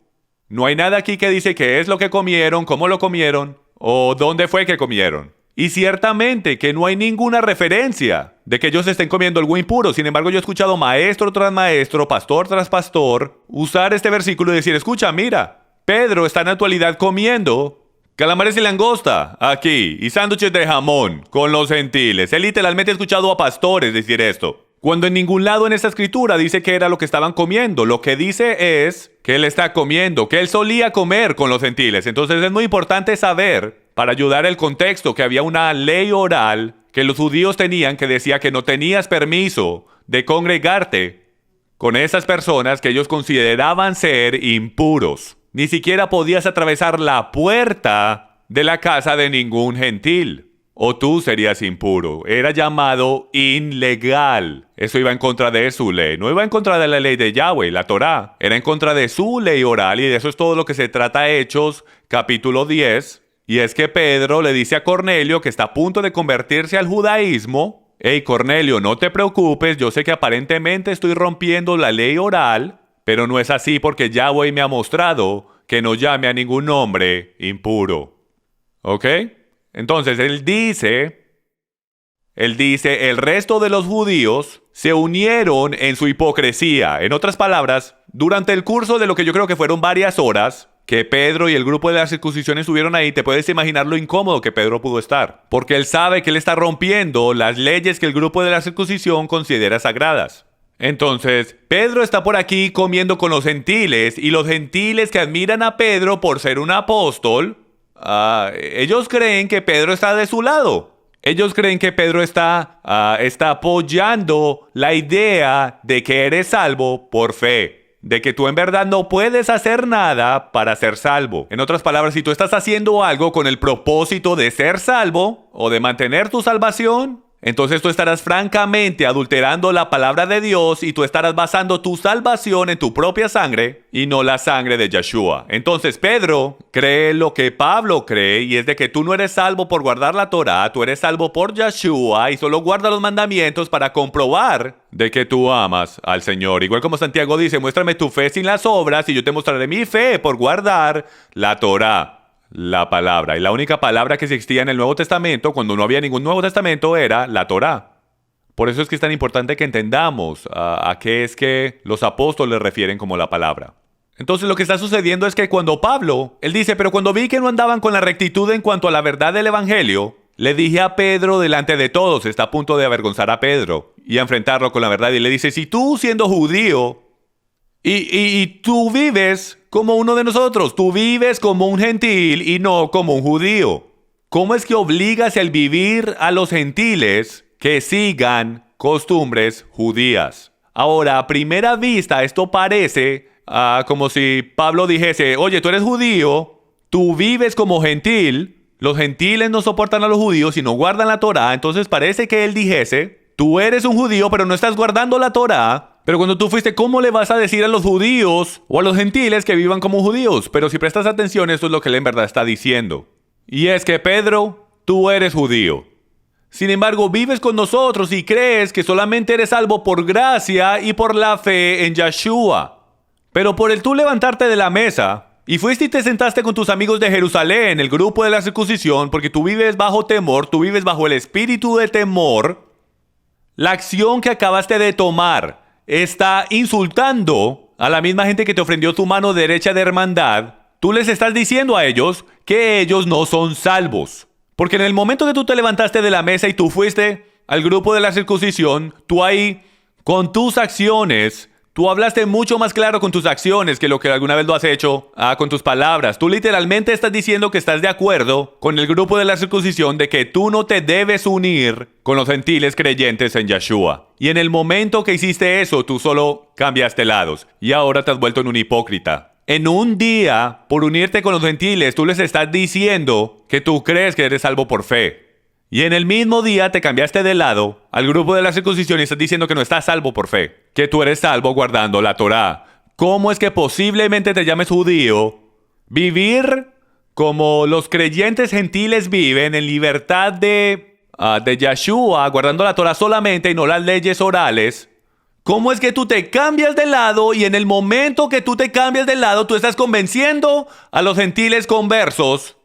No hay nada aquí que dice qué es lo que comieron, cómo lo comieron, o dónde fue que comieron. Y ciertamente que no hay ninguna referencia de que ellos estén comiendo algo impuro. Sin embargo, yo he escuchado maestro tras maestro, pastor tras pastor, usar este versículo y decir, escucha, mira, Pedro está en la actualidad comiendo calamares y langosta aquí y sándwiches de jamón con los gentiles. Él literalmente ha escuchado a pastores decir esto, cuando en ningún lado en esta escritura dice que era lo que estaban comiendo. Lo que dice es que él está comiendo, que él solía comer con los gentiles. Entonces es muy importante saber, para ayudar el contexto, que había una ley oral que los judíos tenían que decía que no tenías permiso de congregarte con esas personas que ellos consideraban ser impuros. Ni siquiera podías atravesar la puerta de la casa de ningún gentil, o tú serías impuro. Era llamado ilegal. Eso iba en contra de su ley. No iba en contra de la ley de Yahweh, la Torá. Era en contra de su ley oral, y de eso es todo lo que se trata Hechos, capítulo 10. Y es que Pedro le dice a Cornelio, que está a punto de convertirse al judaísmo, hey Cornelio, no te preocupes, yo sé que aparentemente estoy rompiendo la ley oral, pero no es así porque Yahweh me ha mostrado que no llame a ningún nombre impuro. ¿Ok? Entonces él dice, el resto de los judíos se unieron en su hipocresía. En otras palabras, durante el curso de lo que yo creo que fueron varias horas, que Pedro y el grupo de la circuncisión estuvieron ahí, te puedes imaginar lo incómodo que Pedro pudo estar. Porque él sabe que él está rompiendo las leyes que el grupo de la circuncisión considera sagradas. Entonces, Pedro está por aquí comiendo con los gentiles, y los gentiles que admiran a Pedro por ser un apóstol, ellos creen que Pedro está de su lado. Ellos creen que Pedro está apoyando la idea de que eres salvo por fe. De que tú en verdad no puedes hacer nada para ser salvo. En otras palabras, si tú estás haciendo algo con el propósito de ser salvo o de mantener tu salvación, entonces tú estarás francamente adulterando la palabra de Dios y tú estarás basando tu salvación en tu propia sangre y no la sangre de Yeshua. Entonces Pedro cree lo que Pablo cree, y es de que tú no eres salvo por guardar la Torá, tú eres salvo por Yeshua y solo guarda los mandamientos para comprobar de que tú amas al Señor. Igual como Santiago dice, muéstrame tu fe sin las obras y yo te mostraré mi fe por guardar la Torá. La palabra. Y la única palabra que existía en el Nuevo Testamento, cuando no había ningún Nuevo Testamento, era la Torá. Por eso es que es tan importante que entendamos a qué es que los apóstoles refieren como la palabra. Entonces lo que está sucediendo es que cuando Pablo, él dice, pero cuando vi que no andaban con la rectitud en cuanto a la verdad del Evangelio, le dije a Pedro delante de todos, está a punto de avergonzar a Pedro y a enfrentarlo con la verdad, y le dice, si tú siendo judío, y tú vives como uno de nosotros, tú vives como un gentil y no como un judío, ¿cómo es que obligas el vivir a los gentiles que sigan costumbres judías? Ahora, a primera vista, esto parece como si Pablo dijese, oye, tú eres judío, tú vives como gentil, los gentiles no soportan a los judíos y no guardan la Torá, entonces parece que él dijese, tú eres un judío pero no estás guardando la Torá. Pero cuando tú fuiste, ¿cómo le vas a decir a los judíos o a los gentiles que vivan como judíos? Pero si prestas atención, esto es lo que él en verdad está diciendo. Y es que, Pedro, tú eres judío. Sin embargo, vives con nosotros y crees que solamente eres salvo por gracia y por la fe en Yeshua. Pero por el tú levantarte de la mesa y fuiste y te sentaste con tus amigos de Jerusalén, el grupo de la circuncisión, porque tú vives bajo temor, tú vives bajo el espíritu de temor, la acción que acabaste de tomar está insultando a la misma gente que te ofrendió tu mano derecha de hermandad. Tú les estás diciendo a ellos que ellos no son salvos. Porque en el momento que tú te levantaste de la mesa y tú fuiste al grupo de la circuncisión, tú ahí, con tus acciones, tú hablaste mucho más claro con tus acciones que lo que alguna vez lo has hecho con tus palabras. Tú literalmente estás diciendo que estás de acuerdo con el grupo de la circuncisión de que tú no te debes unir con los gentiles creyentes en Yeshua. Y en el momento que hiciste eso, tú solo cambiaste lados y ahora te has vuelto en un hipócrita. En un día, por unirte con los gentiles, tú les estás diciendo que tú crees que eres salvo por fe. Y en el mismo día te cambiaste de lado al grupo de la circuncisión y estás diciendo que no estás salvo por fe, que tú eres salvo guardando la Torá. ¿Cómo es que posiblemente te llames judío? Vivir como los creyentes gentiles viven, en libertad de Yeshua, guardando la Torá solamente y no las leyes orales. ¿Cómo es que tú te cambias de lado y en el momento que tú te cambias de lado tú estás convenciendo a los gentiles conversos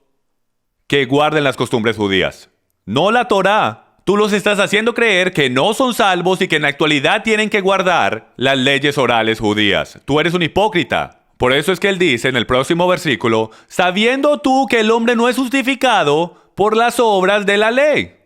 que guarden las costumbres judías? No la Torá. Tú los estás haciendo creer que no son salvos y que en la actualidad tienen que guardar las leyes orales judías. Tú eres un hipócrita. Por eso es que él dice en el próximo versículo, sabiendo tú que el hombre no es justificado por las obras de la ley,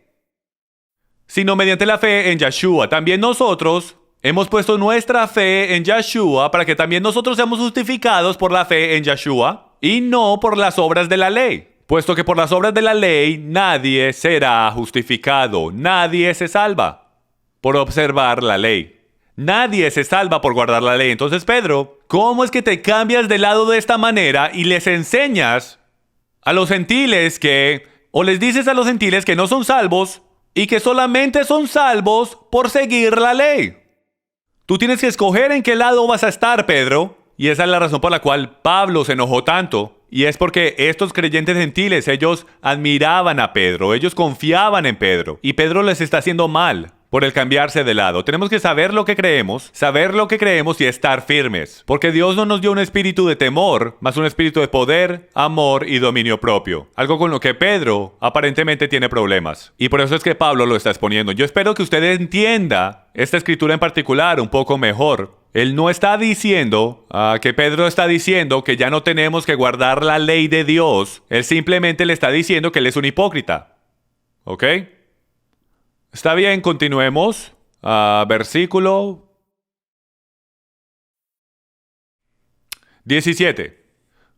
sino mediante la fe en Yeshua. También nosotros hemos puesto nuestra fe en Yeshua para que también nosotros seamos justificados por la fe en Yeshua y no por las obras de la ley. Puesto que por las obras de la ley nadie será justificado, nadie se salva por observar la ley. Nadie se salva por guardar la ley. Entonces, Pedro, ¿cómo es que te cambias de lado de esta manera y les enseñas a los gentiles o les dices a los gentiles que no son salvos y que solamente son salvos por seguir la ley? Tú tienes que escoger en qué lado vas a estar, Pedro. Y esa es la razón por la cual Pablo se enojó tanto. Y es porque estos creyentes gentiles, ellos admiraban a Pedro, ellos confiaban en Pedro. Y Pedro les está haciendo mal. por el cambiarse de lado. Tenemos que saber lo que creemos y estar firmes. Porque Dios no nos dio un espíritu de temor, más un espíritu de poder, amor y dominio propio. Algo con lo que Pedro aparentemente tiene problemas. Y por eso es que Pablo lo está exponiendo. Yo espero que usted entienda esta escritura en particular un poco mejor. Él no está diciendo que Pedro está diciendo que ya no tenemos que guardar la ley de Dios. Él simplemente le está diciendo que él es un hipócrita. ¿Ok? Está bien, continuemos. Versículo 17.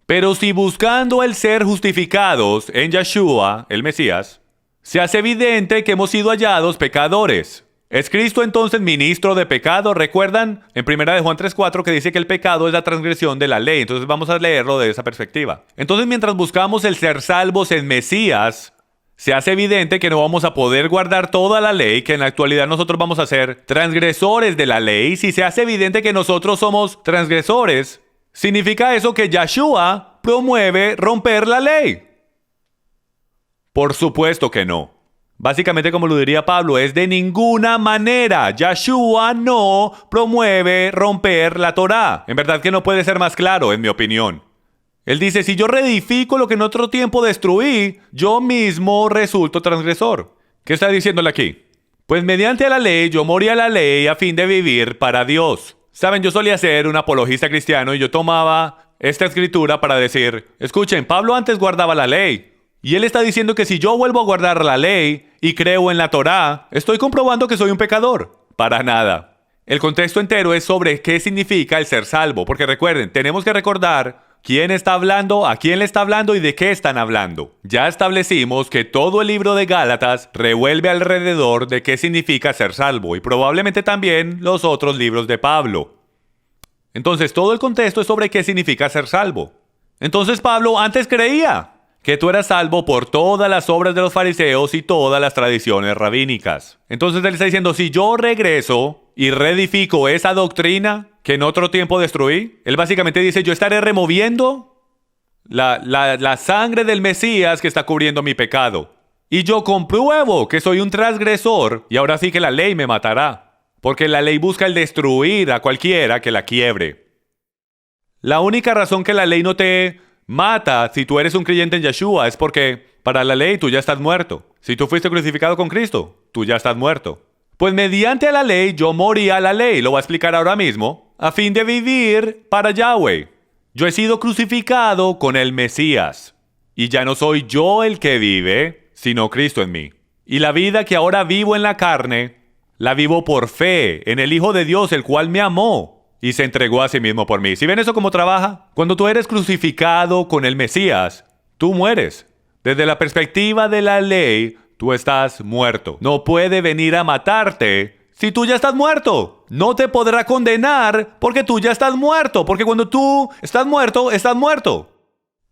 Pero si buscando el ser justificados en Yeshua, el Mesías, se hace evidente que hemos sido hallados pecadores. ¿Es Cristo entonces ministro de pecado? ¿Recuerdan en 1 de Juan 3:4 que dice que el pecado es la transgresión de la ley? Entonces vamos a leerlo de esa perspectiva. Entonces mientras buscamos el ser salvos en Mesías, se hace evidente que no vamos a poder guardar toda la ley, que en la actualidad nosotros vamos a ser transgresores de la ley. Si se hace evidente que nosotros somos transgresores, ¿significa eso que Yeshua promueve romper la ley? Por supuesto que no. Básicamente, como lo diría Pablo, es de ninguna manera. Yeshua no promueve romper la Torá. En verdad que no puede ser más claro, en mi opinión. Él dice, si yo reedifico lo que en otro tiempo destruí, yo mismo resulto transgresor. ¿Qué está diciéndole aquí? Pues mediante la ley, yo morí a la ley a fin de vivir para Dios. Saben, yo solía ser un apologista cristiano y yo tomaba esta escritura para decir, escuchen, Pablo antes guardaba la ley. Y él está diciendo que si yo vuelvo a guardar la ley y creo en la Torá, estoy comprobando que soy un pecador. Para nada. El contexto entero es sobre qué significa el ser salvo. Porque recuerden, tenemos que recordar quién está hablando, a quién le está hablando y de qué están hablando. Ya establecimos que todo el libro de Gálatas revuelve alrededor de qué significa ser salvo. Y probablemente también los otros libros de Pablo. Entonces todo el contexto es sobre qué significa ser salvo. Entonces Pablo antes creía que tú eras salvo por todas las obras de los fariseos y todas las tradiciones rabínicas. Entonces él está diciendo, si yo regreso y reedifico esa doctrina que en otro tiempo destruí, él básicamente dice, yo estaré removiendo la sangre del Mesías que está cubriendo mi pecado. Y yo compruebo que soy un transgresor y ahora sí que la ley me matará. Porque la ley busca el destruir a cualquiera que la quiebre. La única razón que la ley no te mata si tú eres un creyente en Yeshua es porque para la ley tú ya estás muerto. Si tú fuiste crucificado con Cristo, tú ya estás muerto. Pues mediante la ley yo morí a la ley, lo voy a explicar ahora mismo, a fin de vivir para Yahweh. Yo he sido crucificado con el Mesías. Y ya no soy yo el que vive, sino Cristo en mí. Y la vida que ahora vivo en la carne, la vivo por fe en el Hijo de Dios, el cual me amó y se entregó a sí mismo por mí. ¿Sí ven eso cómo trabaja? Cuando tú eres crucificado con el Mesías, tú mueres. Desde la perspectiva de la ley, tú estás muerto. No puede venir a matarte si tú ya estás muerto. No te podrá condenar porque tú ya estás muerto. Porque cuando tú estás muerto, estás muerto.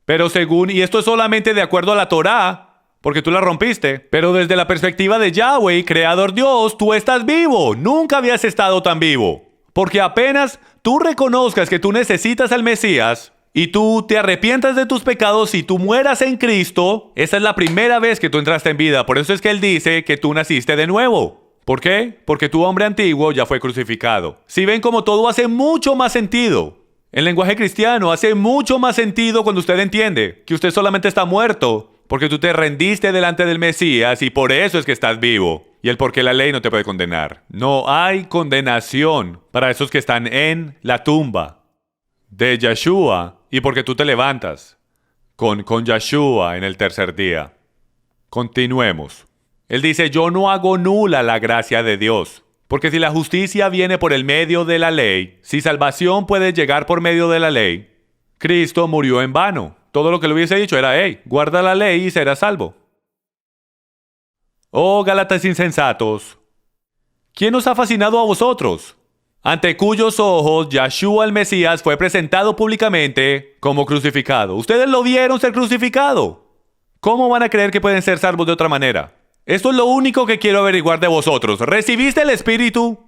Pero según, y esto es solamente de acuerdo a la Torá, porque tú la rompiste, pero desde la perspectiva de Yahweh, Creador Dios, tú estás vivo. Nunca habías estado tan vivo. Porque apenas tú reconozcas que tú necesitas al Mesías y tú te arrepientas de tus pecados y tú mueras en Cristo, esa es la primera vez que tú entraste en vida. Por eso es que Él dice que tú naciste de nuevo. ¿Por qué? Porque tu hombre antiguo ya fue crucificado. Si ven como todo hace mucho más sentido. En lenguaje cristiano hace mucho más sentido cuando usted entiende que usted solamente está muerto porque tú te rendiste delante del Mesías y por eso es que estás vivo. Y el por qué la ley no te puede condenar. No hay condenación para esos que están en la tumba de Yeshua y porque tú te levantas con Yeshua en el tercer día. Continuemos. Él dice, yo no hago nula la gracia de Dios. Porque si la justicia viene por el medio de la ley, si salvación puede llegar por medio de la ley, Cristo murió en vano. Todo lo que le hubiese dicho era, hey, guarda la ley y serás salvo. Oh, Gálatas insensatos, ¿quién os ha fascinado a vosotros? Ante cuyos ojos Yeshua el Mesías fue presentado públicamente como crucificado. Ustedes lo vieron ser crucificado. ¿Cómo van a creer que pueden ser salvos de otra manera? Esto es lo único que quiero averiguar de vosotros. ¿Recibiste el Espíritu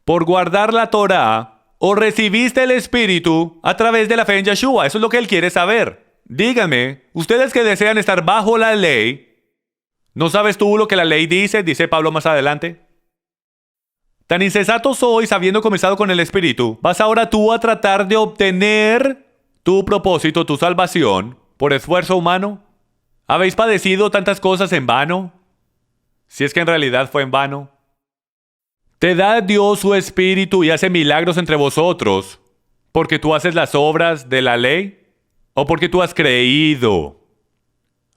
por guardar la Torá o recibiste el Espíritu a través de la fe en Yeshua? Eso es lo que Él quiere saber. Díganme, ustedes que desean estar bajo la ley, ¿no sabes tú lo que la ley dice? Dice Pablo más adelante. Tan insensato sois, habiendo comenzado con el Espíritu, ¿vas ahora tú a tratar de obtener tu propósito, tu salvación, por esfuerzo humano? ¿Habéis padecido tantas cosas en vano? Si es que en realidad fue en vano. ¿Te da Dios su Espíritu y hace milagros entre vosotros porque tú haces las obras de la ley? ¿O porque tú has creído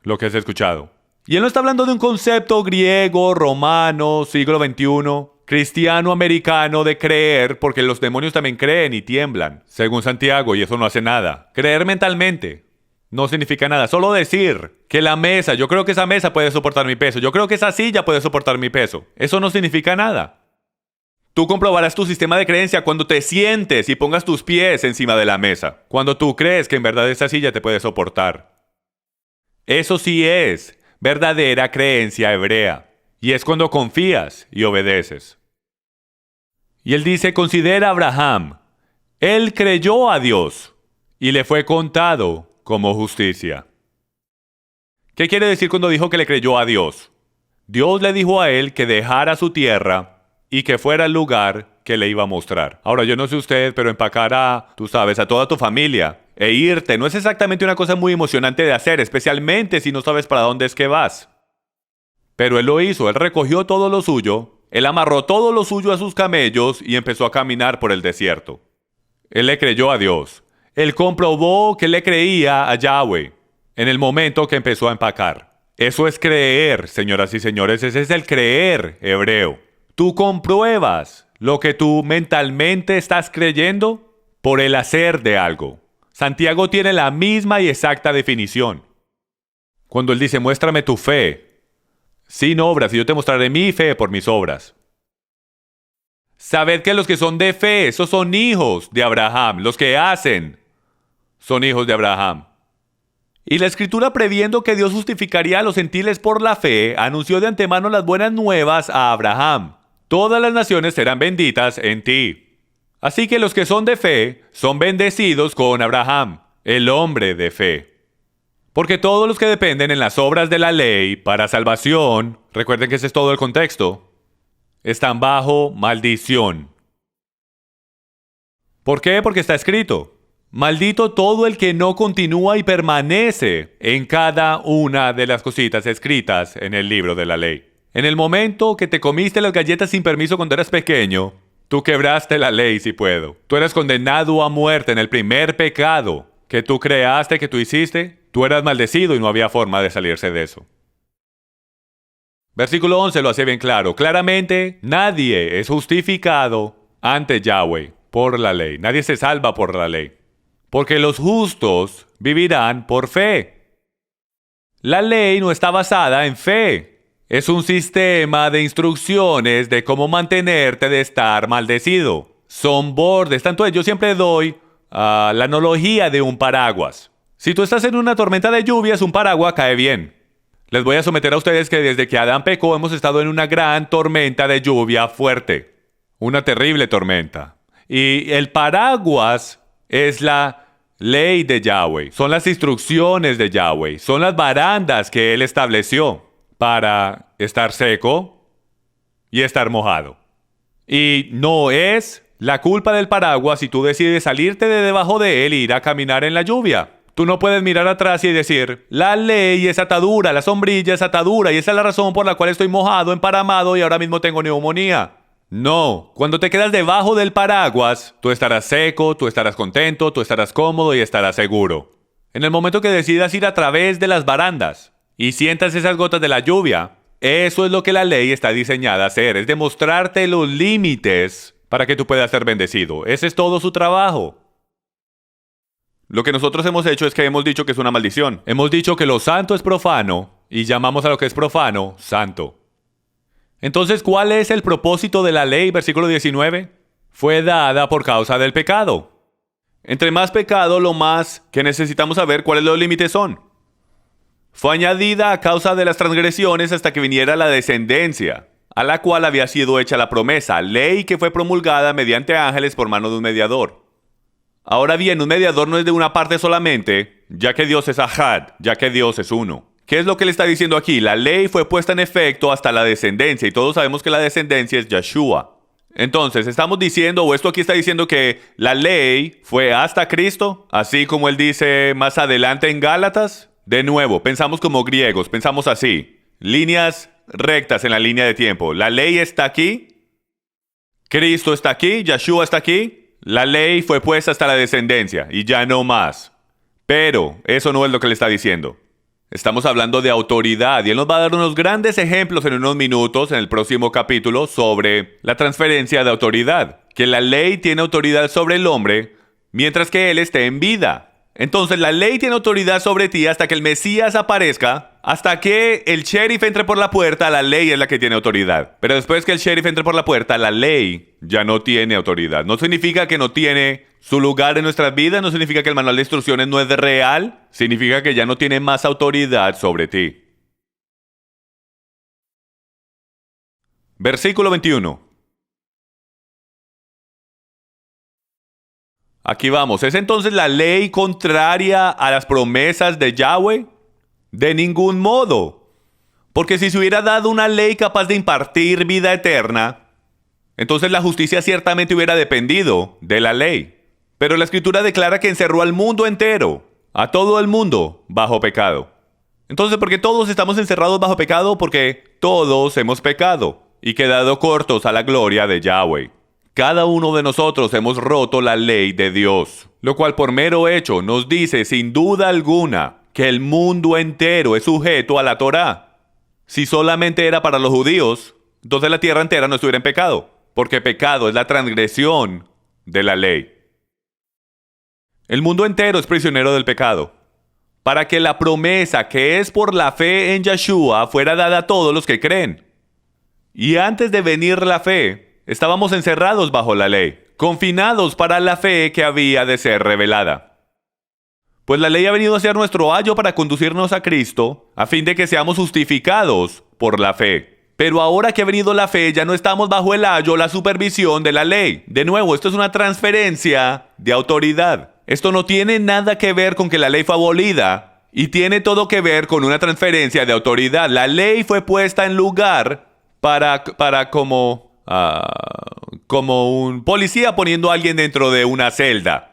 lo que has escuchado? Y él no está hablando de un concepto griego, romano, siglo XXI, cristiano, americano, de creer, porque los demonios también creen y tiemblan, según Santiago, y eso no hace nada. Creer mentalmente no significa nada. Solo decir que la mesa, yo creo que esa mesa puede soportar mi peso, yo creo que esa silla puede soportar mi peso. Eso no significa nada. Tú comprobarás tu sistema de creencia cuando te sientes y pongas tus pies encima de la mesa. Cuando tú crees que en verdad esa silla te puede soportar. Eso sí es verdadera creencia hebrea. Y es cuando confías y obedeces. Y él dice, considera a Abraham. Él creyó a Dios y le fue contado como justicia. ¿Qué quiere decir cuando dijo que le creyó a Dios? Dios le dijo a él que dejara su tierra y que fuera el lugar que le iba a mostrar. Ahora, yo no sé usted, pero empacar a toda tu familia e irte no es exactamente una cosa muy emocionante de hacer, especialmente si no sabes para dónde es que vas. Pero él lo hizo, él recogió todo lo suyo, él amarró todo lo suyo a sus camellos y empezó a caminar por el desierto. Él le creyó a Dios. Él comprobó que le creía a Yahweh en el momento que empezó a empacar. Eso es creer, señoras y señores, ese es el creer hebreo. Tú compruebas lo que tú mentalmente estás creyendo por el hacer de algo. Santiago tiene la misma y exacta definición. Cuando él dice, muéstrame tu fe, sin obras, y yo te mostraré mi fe por mis obras. Sabed que los que son de fe, esos son hijos de Abraham. Los que hacen son hijos de Abraham. Y la Escritura, previendo que Dios justificaría a los gentiles por la fe, anunció de antemano las buenas nuevas a Abraham. Todas las naciones serán benditas en ti. Así que los que son de fe son bendecidos con Abraham, el hombre de fe. Porque todos los que dependen en las obras de la ley para salvación, recuerden que ese es todo el contexto, están bajo maldición. ¿Por qué? Porque está escrito, maldito todo el que no continúa y permanece en cada una de las cositas escritas en el libro de la ley. En el momento que te comiste las galletas sin permiso cuando eras pequeño, tú quebraste la ley si puedo. Tú eras condenado a muerte en el primer pecado que tú creaste, que tú hiciste. Tú eras maldecido y no había forma de salirse de eso. Versículo 11 lo hace bien claro. Claramente, nadie es justificado ante Yahweh por la ley. Nadie se salva por la ley. Porque los justos vivirán por fe. La ley no está basada en fe. Es un sistema de instrucciones de cómo mantenerte de estar maldecido. Son bordes. Tanto es, yo siempre doy la analogía de un paraguas. Si tú estás en una tormenta de lluvias, un paraguas cae bien. Les voy a someter a ustedes que desde que Adán pecó hemos estado en una gran tormenta de lluvia fuerte. Una terrible tormenta. Y el paraguas es la ley de Yahweh. Son las instrucciones de Yahweh. Son las barandas que Él estableció para estar seco y estar mojado. Y no es la culpa del paraguas si tú decides salirte de debajo de él e ir a caminar en la lluvia. Tú no puedes mirar atrás y decir, la ley es atadura, la sombrilla es atadura y esa es la razón por la cual estoy mojado, emparamado y ahora mismo tengo neumonía. No, cuando te quedas debajo del paraguas, tú estarás seco, tú estarás contento, tú estarás cómodo y estarás seguro. En el momento que decidas ir a través de las barandas y sientas esas gotas de la lluvia, eso es lo que la ley está diseñada a hacer, es demostrarte los límites para que tú puedas ser bendecido. Ese es todo su trabajo. Lo que nosotros hemos hecho es que hemos dicho que es una maldición. Hemos dicho que lo santo es profano y llamamos a lo que es profano santo. Entonces, ¿cuál es el propósito de la ley? Versículo 19. Fue dada por causa del pecado. Entre más pecado, lo más que necesitamos saber cuáles los límites son. Fue añadida a causa de las transgresiones hasta que viniera la descendencia, a la cual había sido hecha la promesa, ley que fue promulgada mediante ángeles por mano de un mediador. Ahora bien, un mediador no es de una parte solamente, ya que Dios es Ahad, ya que Dios es uno. ¿Qué es lo que le está diciendo aquí? La ley fue puesta en efecto hasta la descendencia, y todos sabemos que la descendencia es Yeshua. Entonces, estamos diciendo, o esto aquí está diciendo que la ley fue hasta Cristo, así como él dice más adelante en Gálatas. De nuevo, pensamos como griegos, pensamos así. Líneas rectas en la línea de tiempo. La ley está aquí, Cristo está aquí, Yeshua está aquí. La ley fue puesta hasta la descendencia y ya no más. Pero eso no es lo que le está diciendo. Estamos hablando de autoridad y él nos va a dar unos grandes ejemplos en unos minutos en el próximo capítulo sobre la transferencia de autoridad. Que la ley tiene autoridad sobre el hombre mientras que él esté en vida. Entonces la ley tiene autoridad sobre ti hasta que el Mesías aparezca. Hasta que el sheriff entre por la puerta, la ley es la que tiene autoridad. Pero después que el sheriff entre por la puerta, la ley ya no tiene autoridad. No significa que no tiene su lugar en nuestras vidas, no significa que el manual de instrucciones no es real, significa que ya no tiene más autoridad sobre ti. Versículo 21. Aquí vamos. ¿Es entonces la ley contraria a las promesas de Yahweh? De ningún modo. Porque si se hubiera dado una ley capaz de impartir vida eterna, entonces la justicia ciertamente hubiera dependido de la ley. Pero la Escritura declara que encerró al mundo entero, a todo el mundo, bajo pecado. Entonces, ¿por qué todos estamos encerrados bajo pecado? Porque todos hemos pecado y quedado cortos a la gloria de Yahweh. Cada uno de nosotros hemos roto la ley de Dios, lo cual por mero hecho nos dice sin duda alguna que el mundo entero es sujeto a la Torá. Si solamente era para los judíos, entonces la tierra entera no estuviera en pecado, porque pecado es la transgresión de la ley. El mundo entero es prisionero del pecado, para que la promesa que es por la fe en Yeshua fuera dada a todos los que creen. Y antes de venir la fe, estábamos encerrados bajo la ley, confinados para la fe que había de ser revelada. Pues la ley ha venido a ser nuestro ayo para conducirnos a Cristo, a fin de que seamos justificados por la fe. Pero ahora que ha venido la fe, ya no estamos bajo el ayo, la supervisión de la ley. De nuevo, esto es una transferencia de autoridad. Esto no tiene nada que ver con que la ley fue abolida, y tiene todo que ver con una transferencia de autoridad. La ley fue puesta en lugar para como un policía poniendo a alguien dentro de una celda.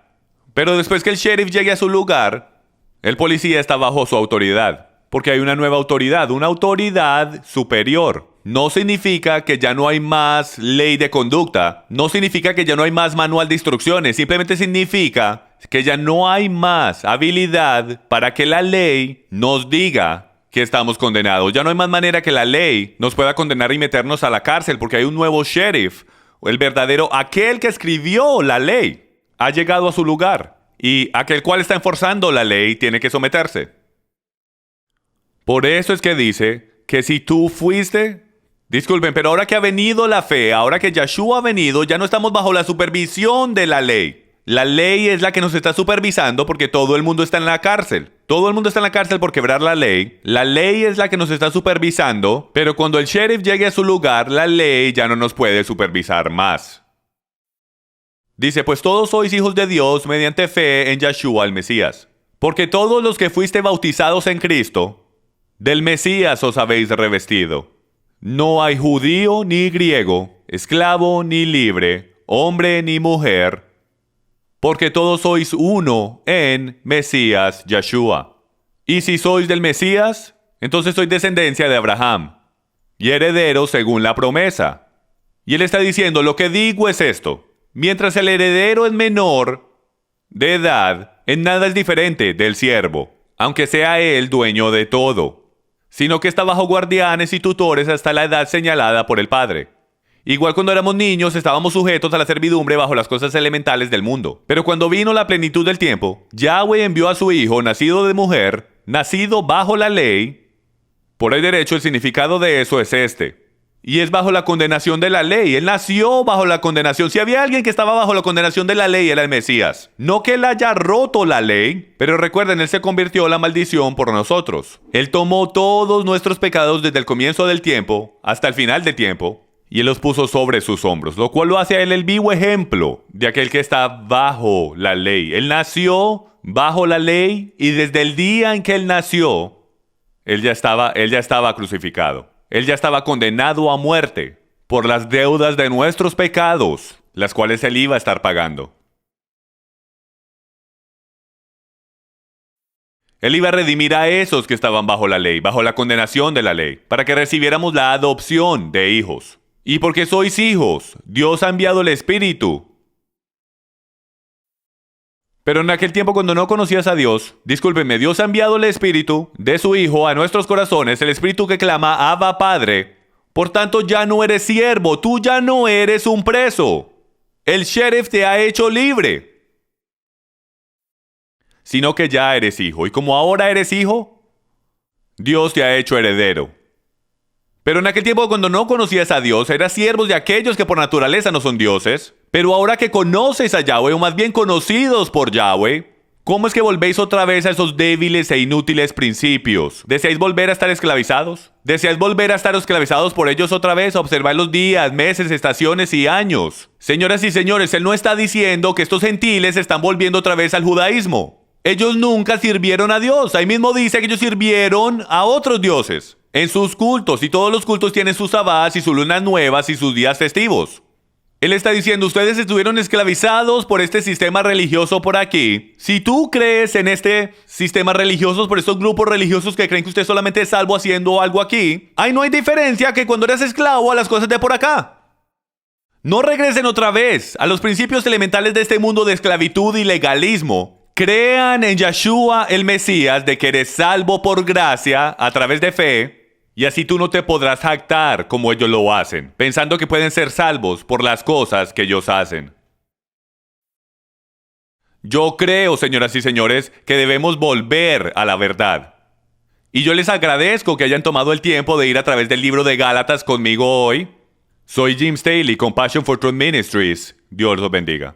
Pero después que el sheriff llegue a su lugar, el policía está bajo su autoridad, porque hay una nueva autoridad, una autoridad superior. No significa que ya no hay más ley de conducta, no significa que ya no hay más manual de instrucciones, simplemente significa que ya no hay más habilidad para que la ley nos diga que estamos condenados. Ya no hay más manera que la ley nos pueda condenar y meternos a la cárcel, porque hay un nuevo sheriff, el verdadero, aquel que escribió la ley. Ha llegado a su lugar y aquel cual está enforzando la ley tiene que someterse. Por eso es que dice que si tú fuiste, disculpen, pero ahora que ha venido la fe, ahora que Yeshua ha venido, ya no estamos bajo la supervisión de la ley. La ley es la que nos está supervisando porque todo el mundo está en la cárcel. Todo el mundo está en la cárcel por quebrar la ley. La ley es la que nos está supervisando, pero cuando el sheriff llegue a su lugar, la ley ya no nos puede supervisar más. Dice, pues todos sois hijos de Dios mediante fe en Yeshua el Mesías. Porque todos los que fuiste bautizados en Cristo, del Mesías os habéis revestido. No hay judío ni griego, esclavo ni libre, hombre ni mujer, porque todos sois uno en Mesías Yeshua. Y si sois del Mesías, entonces sois descendencia de Abraham, y herederos según la promesa. Y él está diciendo, lo que digo es esto. Mientras el heredero es menor de edad, en nada es diferente del siervo, aunque sea él dueño de todo, sino que está bajo guardianes y tutores hasta la edad señalada por el Padre. Igual cuando éramos niños estábamos sujetos a la servidumbre bajo las cosas elementales del mundo. Pero cuando vino la plenitud del tiempo, Yahweh envió a su Hijo, nacido de mujer, nacido bajo la ley. Por el derecho, el significado de eso es este. Y es bajo la condenación de la ley. Él nació bajo la condenación. Si había alguien que estaba bajo la condenación de la ley, era el Mesías. No que él haya roto la ley, pero recuerden, él se convirtió en la maldición por nosotros. Él tomó todos nuestros pecados desde el comienzo del tiempo hasta el final del tiempo, y él los puso sobre sus hombros, lo cual lo hace a él el vivo ejemplo de aquel que está bajo la ley. Él nació bajo la ley, y desde el día en que él nació, él ya estaba crucificado. Él ya estaba condenado a muerte. por las deudas de nuestros pecados, las cuales Él iba a estar pagando. Él iba a redimir a esos que estaban bajo la ley, bajo la condenación de la ley, para que recibiéramos la adopción de hijos. Y porque sois hijos, Dios ha enviado el Espíritu. Pero en aquel tiempo cuando no conocías a Dios, discúlpenme, Dios ha enviado el Espíritu de su Hijo a nuestros corazones, el Espíritu que clama, Abba Padre. Por tanto, ya no eres siervo, tú ya no eres un preso. El sheriff te ha hecho libre. Sino que ya eres hijo. Y como ahora eres hijo, Dios te ha hecho heredero. Pero en aquel tiempo cuando no conocías a Dios, eras siervos de aquellos que por naturaleza no son dioses. Pero ahora que conoces a Yahweh, o más bien conocidos por Yahweh, ¿cómo es que volvéis otra vez a esos débiles e inútiles principios? ¿Deseáis volver a estar esclavizados? ¿Deseáis volver a estar esclavizados por ellos otra vez? A observar los días, meses, estaciones y años. Señoras y señores, Él no está diciendo que estos gentiles están volviendo otra vez al judaísmo. Ellos nunca sirvieron a Dios. Ahí mismo dice que ellos sirvieron a otros dioses en sus cultos. Y todos los cultos tienen sus sabbats y sus lunas nuevas y sus días festivos. Él está diciendo, ustedes estuvieron esclavizados por este sistema religioso por aquí. Si tú crees en este sistema religioso, por estos grupos religiosos que creen que usted solamente es salvo haciendo algo aquí, ahí no hay diferencia que cuando eres esclavo a las cosas de por acá. No regresen otra vez a los principios elementales de este mundo de esclavitud y legalismo. Crean en Yeshua el Mesías de que eres salvo por gracia a través de fe, y así tú no te podrás jactar como ellos lo hacen, pensando que pueden ser salvos por las cosas que ellos hacen. Yo creo, señoras y señores, que debemos volver a la verdad. Y yo les agradezco que hayan tomado el tiempo de ir a través del libro de Gálatas conmigo hoy. Soy Jim Staley con Passion for Truth Ministries. Dios los bendiga.